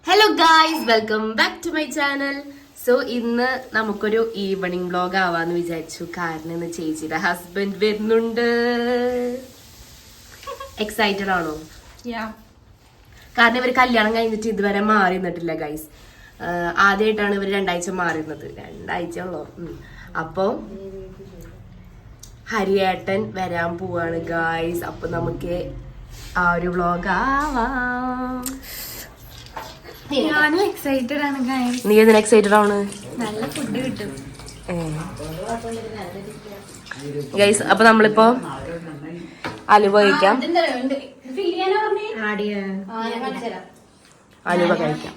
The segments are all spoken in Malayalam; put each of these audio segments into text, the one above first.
Hello guys, welcome back to my channel. So ഇന്ന് നമുക്കൊരു ഈവനിങ് വ്ലോഗ് ആവാന്ന് വിചാരിച്ചു. കാരണം ഇന്ന് ചേച്ചിയുടെ ഹസ്ബൻഡ് വരുന്നുണ്ട്. എക്സൈറ്റഡ് ആണോ? കാരണം ഇവർ കല്യാണം കഴിഞ്ഞിട്ട് ഇതുവരെ മാറി നിന്നിട്ടില്ല ഗൈസ്. ആദ്യമായിട്ടാണ് ഇവർ 2 ആഴ്ച മാറുന്നത്. 2 ആഴ്ച ഉള്ളോ. അപ്പൊ ഹരിയേട്ടൻ വരാൻ പോവാണ് ഗായ്സ്. അപ്പൊ നമുക്ക് ആ ഒരു വ്ലോഗ് ആവാം. ഞാനും എക്സൈറ്റഡ് ആണ്. നീ എന്തിനാ എക്സൈറ്റഡ് ആണ്? നല്ല ഫുഡ് കിട്ടും ഗൈസ്. അപ്പൊ നമ്മളിപ്പോ അലുവ കഴിക്കാം. അലുവ കഴിക്കാം.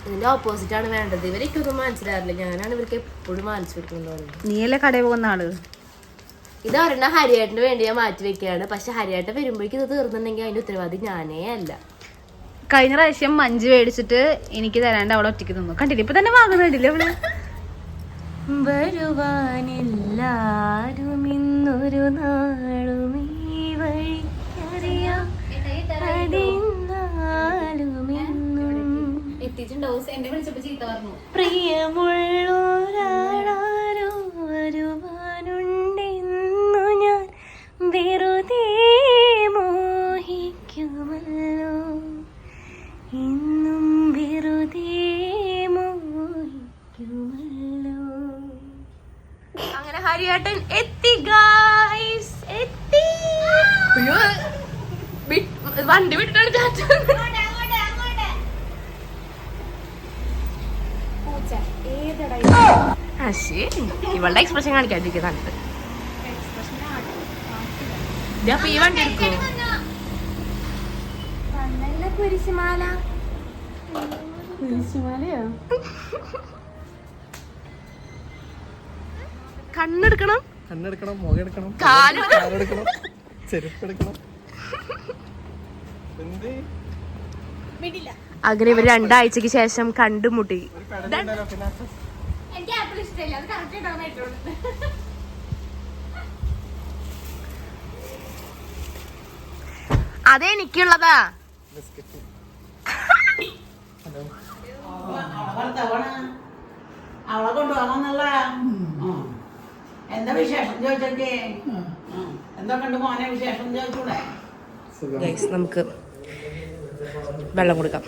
ഇതിന്റെ ഓപ്പോസിറ്റ് ആണ് വേണ്ടത്. ഇവരൊന്നും മനസ്സിലാറില്ല. ഞാനാണ് ഇവർക്ക് എപ്പോഴും മാനിച്ചു കൊടുക്കുന്നത്. നീയല്ലേ കടയിൽ പോകുന്ന ആള്. ഇത് ഒരെണ്ണം ഹരിയേട്ടന് വേണ്ടി ഞാൻ മാറ്റി വെക്കുകയാണ്. പക്ഷെ ഹരിയേട്ടൻ വരുമ്പോഴേക്കും ഇത് തീർന്നിട്ടുണ്ടെങ്കിൽ അതിന്റെ ഉത്തരവാദി ഞാനേ അല്ല. കഴിഞ്ഞ പ്രാവശ്യം മഞ്ച് മേടിച്ചിട്ട് എനിക്ക് തരാണ്ട് അവളെ ഒറ്റയ്ക്ക് തിന്നു. കണ്ടില്ല, ഇപ്പൊ തന്നെ വാങ്ങുന്നുണ്ടില്ല അവള്. വരുവാനില്ലാരും ഇന്നൊരു നാളും ഈ വഴിക്കറിയാം പ്രിയമുള്ളൊരാളാരോ വരുവാനുണ്ടെന്നു ഞാൻ വെറുതെ മോഹിക്കുമല്ലോ, ഇന്നും വെറുതെ മോഹിക്കുമല്ലോ. അങ്ങനെ ഹരിയേട്ടൻ എത്തി ഗൈസ്, എത്തി. വണ്ടി വിട്ടിട്ടാണ് ചാറ്റ. ഇവളുടെ എക്സ്പ്രഷൻ കാണിക്കാതിരിക്കുന്നുണ്ട്. ഈ വണ്ടി എടുക്കോ? കുരിശുമാല. കുരിശുമാലയോ? കണ്ണെടുക്കണം, മുഖെടുക്കണം, കാലെടുക്കണം, ചെരുപ്പെടുക്കണം. അങ്ങനെ ഇവർ 2 ആഴ്ചക്ക് ശേഷം കണ്ടുമുട്ടി. അതെനിക്കുള്ളതാ. അവളെ കൊണ്ടുപോകാന്നുള്ള എന്താ വിശേഷം ചോദിച്ചേ? എന്തൊക്കെയുണ്ട് മോനെ വിശേഷം ചോദിച്ചൂടെ? നമുക്ക് വെള്ളം കൊടുക്കാം.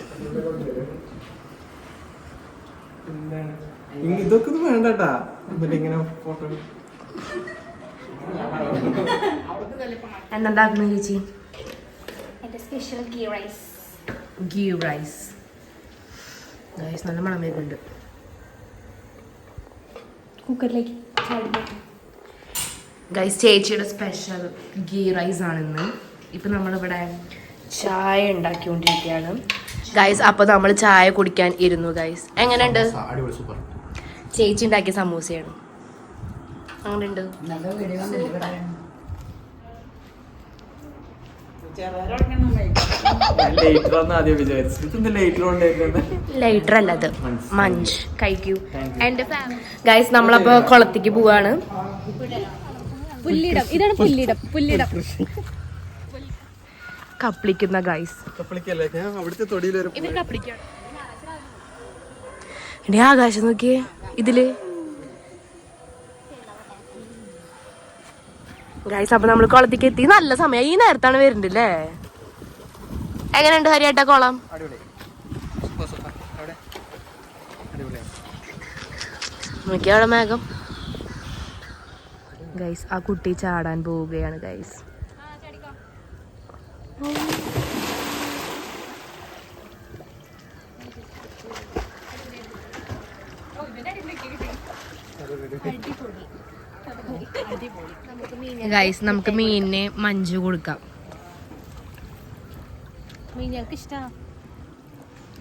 ഇതൊക്കെ വേണ്ടട്ടാ. ഇങ്ങനെ ഫോട്ടോ എന്തുണ്ടാക്കുന്നു ചേച്ചി? Special ghee rice. Ghee rice guys, നല്ല മണം വരുന്നുണ്ട്. കുക്കറിലേക്ക് ഗൈസ്, ചേച്ചിയുടെ സ്പെഷ്യൽ ഗീ റൈസ് ആണിന്ന്. ഇപ്പൊ നമ്മളിവിടെ ചായ ഉണ്ടാക്കിക്കൊണ്ടിരിക്കുകയാണ് ഗൈസ്. അപ്പൊ നമ്മൾ ചായ കുടിക്കാൻ ഇരുന്നു ഗൈസ്. എങ്ങനെയുണ്ട്? ചേച്ചി ഉണ്ടാക്കിയ സമൂസയാണ്. അങ്ങനെയുണ്ട്. ലൈറ്റർ അല്ല, അത് മഞ്ച്. കഴിക്കൂ. എന്റെ ഗൈസ്, നമ്മളപ്പോ കുളത്തേക്ക് പോവാണ്. പുല്ലിടം. ഇതാണ് പുല്ലിടം. പുല്ലിടം കപ്ലിക്കുന്ന ഗൈസ്. എന്റെ ആകാശം നോക്കിയേ ഇതില് ഗൈസ്. അപ്പൊ നമ്മള് കുളത്തേക്ക് എത്തി. നല്ല സമയം. ഈ നേരത്താണ് വരുന്നുണ്ടല്ലേ. എങ്ങനെയുണ്ട് ഹരിയേട്ട കുളം? നോക്കിയ അവിടെ മേഘം. ഗൈസ്, ആ കുട്ടി ചാടാൻ പോവുകയാണ് ഗൈസ്. ഗൈസ്, നമുക്ക് മീനിന് മഞ്ച് കൊടുക്കാം.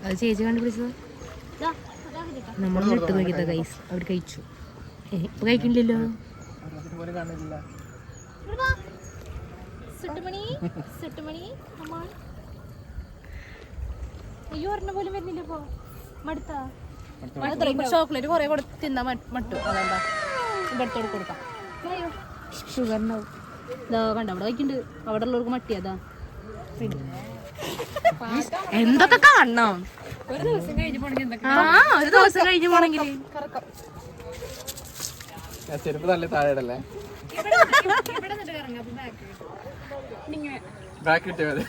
അത് ചേച്ചി കണ്ടുപിടിച്ചത്. നമ്മൾ ഇട്ട് നോക്കിയതാ ഗൈസ്. അവർ കഴിച്ചു. ഇപ്പൊ കഴിക്കണില്ലല്ലോ. സുട്ടുമണി സുട്ടുമണി അയ്യോ ഒരെണ്ണം പോലും വരുന്നില്ല. ചോക്ലേറ്റ് കൊറേ തിന്നാ മട്ടു അതെന്താ ഇവിടുത്തോട് കൊടുക്കാം ഷുഗർ ഉണ്ടാവും ഇതാ കണ്ട അവിടെ വയ്ക്കുന്നുണ്ട് അവിടെ ഉള്ളവർക്ക് മട്ടിയതാ എന്തൊക്കെ കാണണം ഒരു ദിവസം കഴിഞ്ഞ് പോണെങ്കിൽ ഒരു ദിവസം കഴിഞ്ഞ് പോണെങ്കിൽ ചെരുപ്പ് നല്ല താഴെ ഇടല്ലേ ബാക്ക് കിട്ടിയാൽ മതി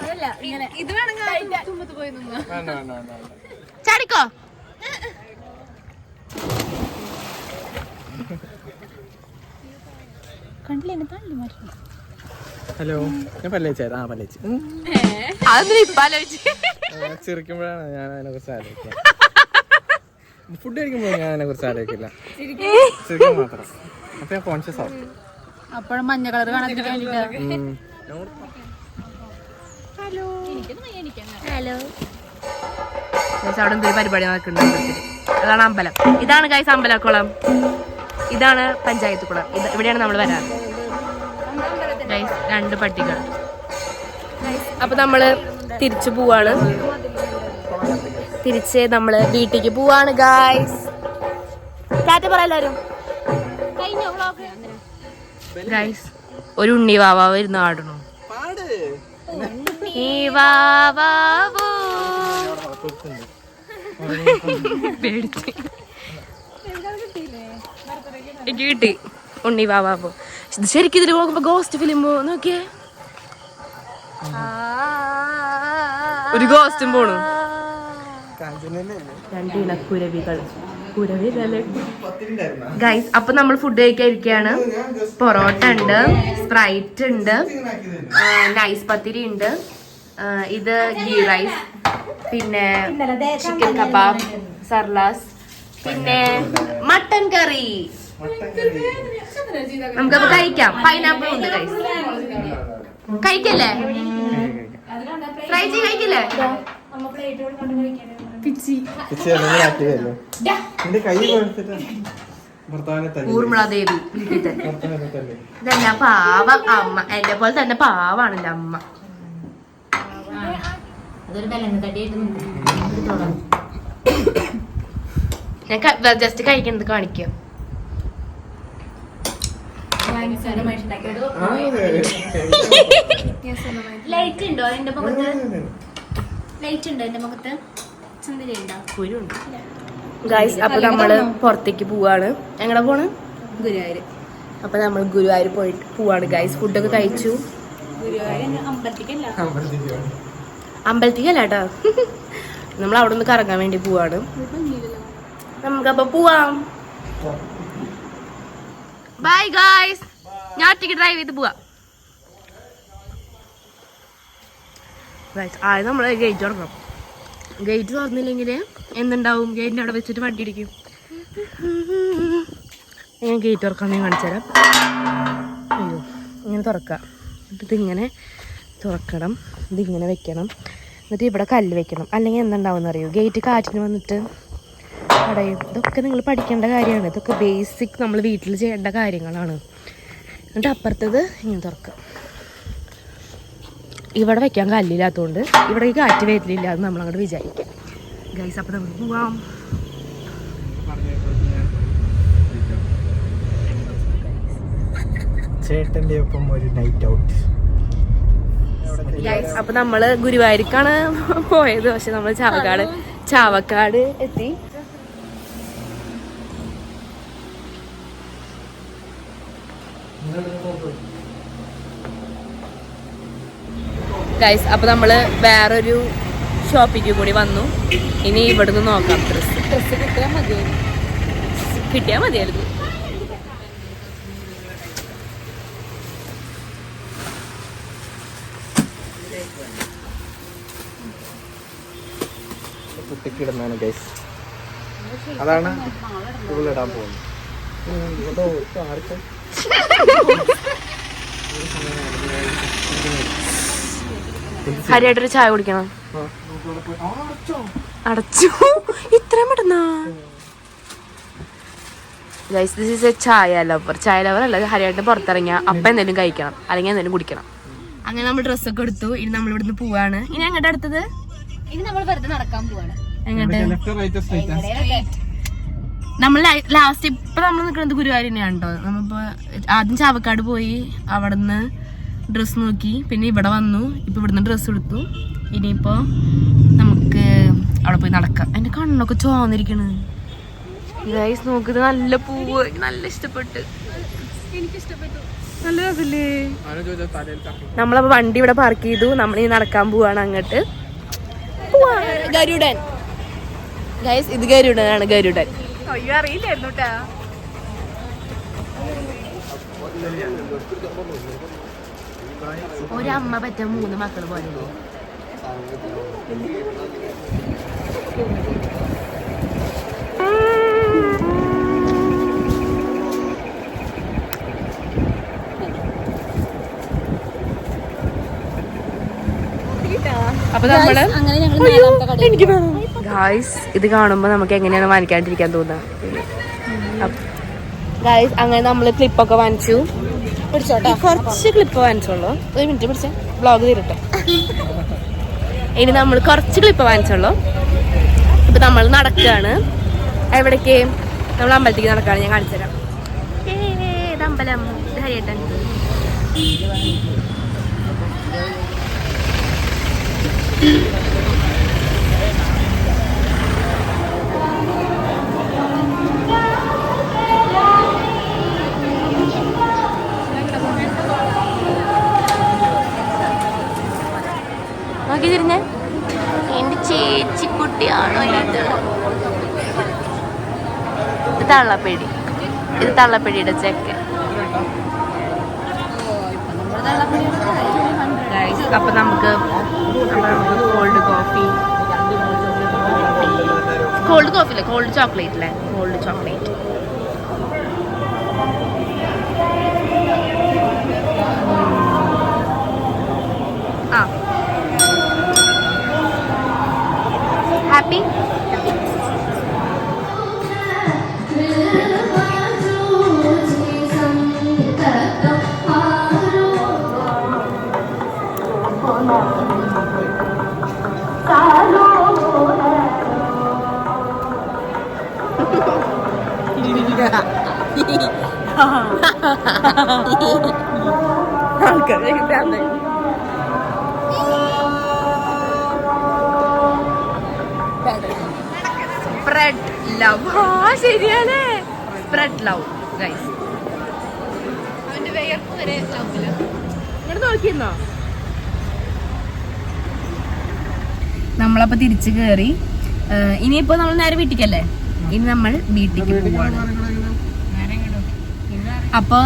അതല്ല ഇങ്ങനെ ഇത് വേണമെങ്കിൽ തുമ്പത്ത് പോയി നിന്നോ വേണ്ട വേണ്ട വേണ്ട വേണ്ട ചാടിക്കോ കണ്ടില്ല എന്നെ തള്ളി മാറ്റി ഹലോ ഞാൻ പല്ലേച്ചായിരുന്നു ആ പല്ലേച്ച് അതൊന്നും ഇപ്പൊ ആലോചിച്ച് ചിരിക്കുമ്പോഴാണ് ഞാൻ അതിനെ കുറിച്ച് ആലോചിക്കുക ഫുഡ് കഴിക്കുമ്പോൾ ഞാൻ അതിനെ കുറിച്ച് ആലോചിക്കില്ല ചിരിക്കാൻ മാത്രം അപ്പൊ ഞാൻ കോൺഷ്യസ് ആവും അപ്പോഴും മഞ്ഞ കളർ കാണാൻ വേണ്ടിട്ട് ഹലോ അവിടെ എന്തൊരു പരിപാടി നടക്കുന്നുണ്ട് അതാണ് അമ്പലം. ഇതാണ് ഗൈസ് അമ്പലക്കുളം, ഇതാണ് പഞ്ചായത്ത് കുളം. ഇവിടെയാണ് നമ്മൾ വരാറ് ഗൈസ്. 2 പട്ടികൾ. അപ്പൊ നമ്മള് തിരിച്ചു പോവാണ്, തിരിച്ച് നമ്മള് വീട്ടിലേക്ക് പോവാണ് ഗൈസ്. ടാറ്റ പറ എല്ലാരും ഗൈസ്. ഒരു ഉണ്ണി വാവാവ് ഇരുന്ന് ആടണു. പേടിച്ച് എനിക്ക് കിട്ടി ഉണ്ണി വാവാവോ. ശരിക്കും ഇതിൽ നോക്കുമ്പോ ഗോസ്റ്റ് ഫിലിം നോക്കിയേ, ഒരു ഗോസ്റ്റും പോണു. 2 ഇണക്കുരവികൾ ഗൈസ്. അപ്പൊ നമ്മൾ ഫുഡ് കഴിക്കാൻ ഇരിക്കുകയാണ്. പൊറോട്ട ഉണ്ട്, സ്പ്രൈറ്റ് ഉണ്ട്, നൈസ് പത്തിരി ഉണ്ട്, ഇത് ഗീ റൈസ്, പിന്നെ ചിക്കൻ കബാബ്, സർലാസ്, പിന്നെ മട്ടൻ കറി. നമുക്കത് കഴിക്കാം. പൈനാപ്പിൾ ഉണ്ട് ഗൈസ്. കഴിക്കല്ലേ? ഫ്രൈ ചെയ്ത് കഴിക്കില്ലേ? ഊർമിളാദേവി വീട്ടിൽ തന്നെ. ഇതെന്നെ പാവം അമ്മ, എന്നെ പോലെ തന്നെ പാവാണ് എന്റെ അമ്മ. ഞാൻ ജസ്റ്റ് കഴിക്കുന്നത് കാണിക്കാം. ലൈറ്റ് ഉണ്ടോ എന്റെ മുഖത്ത്? ലൈറ്റ് ഉണ്ടോ എന്റെ മുഖത്ത്? കുരുണ്ട് ഗൈസ്. അപ്പൊ നമ്മള് പുറത്തേക്ക് പോവാണ്. എങ്ങനെ പോണ്? ഗുരുവായൂർ. അപ്പൊ നമ്മൾ ഗുരുവായൂർ പോയിട്ട് പോവാണ് ഗൈസ്. ഫുഡൊക്കെ കഴിച്ചു. അമ്പലത്തിക്കല്ല കേട്ടോ, നമ്മൾ അവിടെ നിന്ന് കറങ്ങാൻ വേണ്ടി പോവാണ്. നമുക്കപ്പൊ പോവാം. Bye guys. ഞാൻ ഒറ്റയ്ക്ക് ഡ്രൈവ് ചെയ്ത് പോവാം. ആദ്യം നമ്മൾ ഗേറ്റ് തുറക്കണം. ഗേറ്റ് തുറന്നില്ലെങ്കിൽ എന്തുണ്ടാവും? ഗേറ്റിൻ്റെ അവിടെ വെച്ചിട്ട് വണ്ടി ഇടിക്കും. ഞാൻ ഗേറ്റ് തുറക്കാൻ ഞാൻ കാണിച്ചു തരാം. അയ്യോ, ഇങ്ങനെ തുറക്കാം. എന്നിട്ട് ഇതിങ്ങനെ തുറക്കണം, ഇതിങ്ങനെ വെക്കണം, എന്നിട്ട് ഇവിടെ കല്ല് വെക്കണം. അല്ലെങ്കിൽ എന്തുണ്ടാവും അറിയോ? ഗേറ്റ് കാറ്റിന് വന്നിട്ട് അടയും. ഇതൊക്കെ നിങ്ങൾ പഠിക്കേണ്ട കാര്യമാണ്. ഇതൊക്കെ ബേസിക് നമ്മൾ വീട്ടിൽ ചെയ്യേണ്ട കാര്യങ്ങളാണ്. എന്നിട്ട് അപ്പുറത്തത് ഇങ്ങനെ തുറക്കുക. ഇവിടെ വെക്കാൻ കല്ലില്ലാത്തതുകൊണ്ട് ഇവിടെ ഈ കാറ്റ് വരില്ല എന്ന് നമ്മളങ്ങോട്ട് വിചാരിക്കാം ഗൈസ്. അപ്പം നമുക്ക് പോവാം. ചേട്ടൻ്റെ ഒപ്പം ഒരു നൈറ്റ് ഔട്ട്. അപ്പൊ നമ്മള് ഗുരുവായൂർക്കാണ് പോയത്. പക്ഷെ നമ്മൾ ചാവക്കാട് എത്തി. ഗൈസ്, അപ്പൊ നമ്മള് വേറൊരു ഷോപ്പിലേക്ക് കൂടി വന്നു. ഇനി ഇവിടുന്ന് നോക്കാം. ഡ്രസ്സ് കിട്ടിയാ മതിയായിരുന്നു. കുട്ടിക്കിടുന്നാണ് ഗൈസ്. അതാണ് ഇടാൻ പോകുന്നത്. ഹരിയായിട്ടൊരു ചായ കുടിക്കണം. അടച്ചു ഇത്രയും പെട്ടെന്നാ ഗൈസ്. ദിസ് ഈസ് എ ചായ ലവർ. ചായ ലവർ അല്ല, ഹരിയായിട്ട് പുറത്തിറങ്ങിയ അപ്പം എന്തെങ്കിലും കഴിക്കണം, അല്ലെങ്കിൽ എന്തെങ്കിലും കുടിക്കണം. അങ്ങനെ നമ്മൾ ഡ്രസ്സൊക്കെ എടുത്തു. ഇനി നമ്മൾ ഇവിടുന്ന് പോവാണ്. ഇനി അങ്ങോട്ട് അടുത്തത് ഇനി നമ്മൾ വെറുതെ നടക്കാൻ പോവാണ്. എങ്ങോട്ട്? Left right straight. നമ്മൾ ലാസ്റ്റ് ഇപ്പൊ നമ്മൾ നിൽക്കുന്നത് ഗുരുവായൂർ തന്നെയാണ് കേട്ടോ. നമ്മളിപ്പോ ആദ്യം ചാവക്കാട് പോയി, അവിടെ നിന്ന് ഡ്രസ്സ് നോക്കി, പിന്നെ ഇവിടെ വന്നു, ഇപ്പൊ ഇവിടുന്ന് ഡ്രസ്സ് എടുത്തു. ഇനിയിപ്പോ നമുക്ക് അവിടെ പോയി നടക്കാം. എന്റെ കണ്ണൊക്കെ ചോന്നിരിക്കണ് ഗൈസ്. നോക്കുന്നത് നല്ല പൂവ്, നല്ല ഇഷ്ടപ്പെട്ട്. എനിക്കിഷ്ടപ്പെട്ടു. നല്ല രസല്ലേ? നമ്മളപ്പോ വണ്ടി ഇവിടെ പാർക്ക് ചെയ്തു. നമ്മളിനി നടക്കാൻ പോവാണ് അങ്ങോട്ട്. ഗരുഡൻ ഗൈസ്, ഇത് ഗരുഡനാണ്. ഗരുഡൻ അയ്യോ അറിയില്ലായിരുന്നു കേട്ടാ. ഒരമ്മ പറ്റ 3 മക്കള് പോലെ. അപ്പൊ നമ്മള് അങ്ങനെ ഞങ്ങൾ എനിക്ക് ഗായ്സ് ഇത് കാണുമ്പോ നമുക്ക് എങ്ങനെയാണ് വാങ്ങിക്കാണ്ടിരിക്കാൻ തോന്നുക. ഗായ്സ് അങ്ങനെ നമ്മള് ക്ലിപ്പൊക്കെ വാങ്ങിച്ചു. കുറച്ച് ക്ലിപ്പ് വാങ്ങിച്ചോളൂ. 1 മിനിറ്റ് പിടിച്ച വ്ളോഗ് തീരട്ടെ. ഇനി നമ്മൾ കുറച്ച് ക്ലിപ്പ് വാങ്ങിച്ചോളൂ. ഇപ്പൊ നമ്മൾ നടക്കുകയാണ്. എവിടേക്ക്? നമ്മൾ അമ്പലത്തേക്ക് നടക്കുകയാണ്. ഞാൻ കാണിച്ചു തരാം. ഇത് അമ്പലം. ഇത് ഹരിയേട്ടൻ. നോക്കി തിരിഞ്ഞ എന്റെ ചേച്ചിക്കുട്ടിയാണോ ഇത്? ഇത് തള്ളപ്പേടി. ഇത് തള്ളപ്പേടിയുടെ ചെക്കൻ. അപ്പൊ നമുക്ക് കോൾഡ് കോഫി, കോൾഡ് കോഫി അല്ലേ, കോൾഡ് ചോക്ലേറ്റ് അല്ലേ, കോൾഡ് ചോക്ലേറ്റ്. ആ ഹാപ്പി. Spread love. ആ ശരിയാണ്, സ്പ്രെഡ് ലവ് ഗൈസ്. അവന്റെ വേർപ്പ് വരെ ലവില്ല. ഇങ്ങോട്ട് നോക്കിയിരുന്നോ? നമ്മളപ്പോ തിരിച്ചു കയറി. ഇനിയിപ്പോ നമ്മൾ നേരെ വീട്ടിക്കല്ലേ. ഇനി നമ്മൾ വീട്ടിലേക്ക് പോവാണ്. അപ്പൊ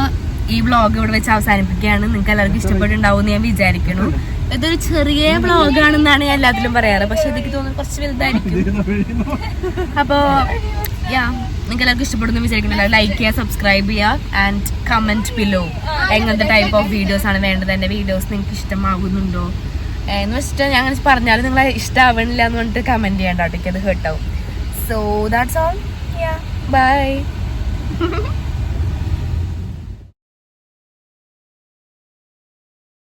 ഈ വ്ളോഗ് ഇവിടെ വെച്ച് അവസാനിപ്പിക്കുകയാണ്. നിങ്ങൾക്ക് എല്ലാവർക്കും ഇഷ്ടപ്പെട്ടുണ്ടാവും എന്ന് ഞാൻ വിചാരിക്കുന്നു. ഇതൊരു ചെറിയ വ്ളോഗാണെന്നാണ് ഞാൻ എല്ലാത്തിലും പറയാറ്, പക്ഷെ എനിക്ക് തോന്നുന്നു കുറച്ച് വലുതായിരിക്കും. അപ്പോ നിങ്ങൾക്ക് എല്ലാവർക്കും ഇഷ്ടപ്പെടുന്നു വിചാരിക്കുന്നില്ല. ലൈക്ക് ചെയ്യുക, സബ്സ്ക്രൈബ് ചെയ്യുക ആൻഡ് കമന്റ് ബിലോ എങ്ങനത്തെ ടൈപ്പ് ഓഫ് വീഡിയോസ് ആണ് വേണ്ടത്. എൻ്റെ വീഡിയോസ് നിങ്ങൾക്ക് ഇഷ്ടമാകുന്നുണ്ടോ എന്ന് വെച്ചിട്ട് ഞാൻ അങ്ങനെ പറഞ്ഞാലും നിങ്ങൾ ഇഷ്ടമാവണില്ല എന്ന് പറഞ്ഞിട്ട് കമന്റ് ചെയ്യണ്ട കേട്ടോ. അത് ഹേർട്ടാവും. So that's all. ബൈ.